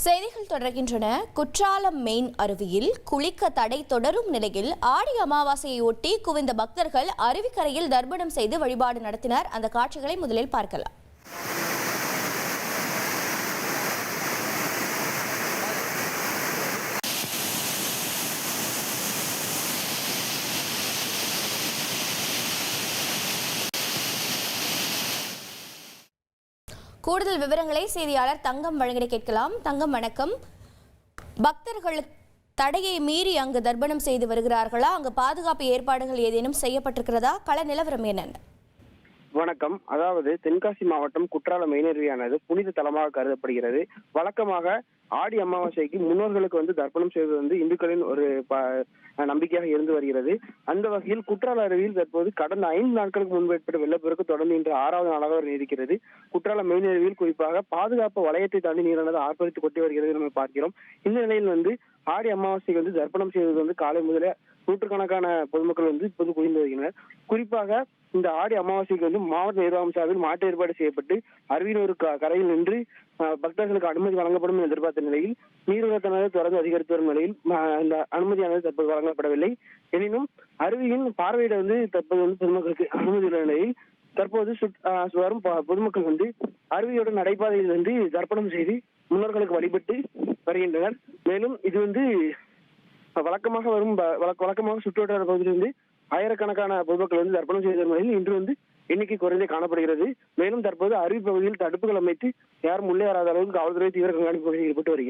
செய்திகள் தொடர்கின்றன. குற்றாலம் மெயின் அருவியில் குளிக்க தடை தொடரும் நிலையில் ஆடி அமாவாசையை ஒட்டி குவிந்த பக்தர்கள் அருவிக்கரையில் தர்ப்பணம் செய்து வழிபாடு நடத்தினர். அந்த காட்சிகளை முதலில் பார்க்கலாம். கூடுதல் விவரங்களை செய்தியாளர் தங்கம் வழங்கிட கேட்கலாம். தங்கம், வணக்கம். பக்தர்கள் தடையை மீறி அங்கு தர்ப்பணம் செய்து வருகிறார்களா? அங்கு பாதுகாப்பு ஏற்பாடுகள் ஏதேனும் செய்யப்பட்டிருக்கிறதா? கள நிலவரம் என்னென்ன? வணக்கம். அதாவது தென்காசி மாவட்டம் குற்றாலம் மெயினருவியானது புனித தலமாக கருதப்படுகிறது. வழக்கமாக ஆடி அமாவாசைக்கு முன்னோர்களுக்கு தர்ப்பணம் செய்வது இந்துக்களின் ஒரு நம்பிக்கையாக இருந்து வருகிறது. அந்த வகையில் குற்றால அருவியில் தற்போது கடந்த 5 நாட்களுக்கு முன்பு ஏற்பட்ட வெள்ளப்பெருக்கு தொடர்ந்து இன்று 6வது நாளாக நீடிக்கிறது. குற்றால மெயின் அருவியில் குறிப்பாக பாதுகாப்பு வளையத்தை தாண்டி நீரானது ஆர்ப்பரித்து கொட்டி வருகிறது நம்ம பார்க்கிறோம். இந்த நிலையில் ஆடி அமாவாசைக்கு தர்ப்பணம் செய்வது காலை முதலே நூற்றுக்கணக்கான பொதுமக்கள் இப்போது குவிந்து வருகின்றனர். குறிப்பாக இந்த ஆடி அமாவாசைக்கு மாவட்ட நிர்வாகம் சார்பில் மாற்று ஏற்பாடு செய்யப்பட்டு அருவியின் ஒரு கரையில் நின்று பக்தர்களுக்கு அனுமதி வழங்கப்படும் என எதிர்பார்த்த நிலையில் நீர்வரத்தானது தொடர்ந்து அதிகரித்து வரும் நிலையில் இந்த அனுமதியானது தற்போது வழங்கப்படவில்லை. எனினும் அருவியின் பார்வையிட தற்போது பொதுமக்களுக்கு அனுமதி உள்ள நிலையில் தற்போது வரும் பொதுமக்கள் அருவியோட நடைபாதையில் தர்ப்பணம் செய்து முன்னோர்களுக்கு வழிபட்டு வருகின்றனர். மேலும் இது வழக்கமாக சுற்றுவட்டார பகுதியிலிருந்து ஆயிரக்கணக்கான பொதுமக்கள் தர்ப்பணம் செய்த நிலையில் இன்று எண்ணிக்கை குறைந்தே காணப்படுகிறது. மேலும் தற்போது அருவி பகுதியில் தடுப்புகள் அமைத்து யாரும் உள்ளே வராத அளவுக்கு காவல்துறை தீவிர கண்காணிப்பு ஈடுபட்டு வருகிறது.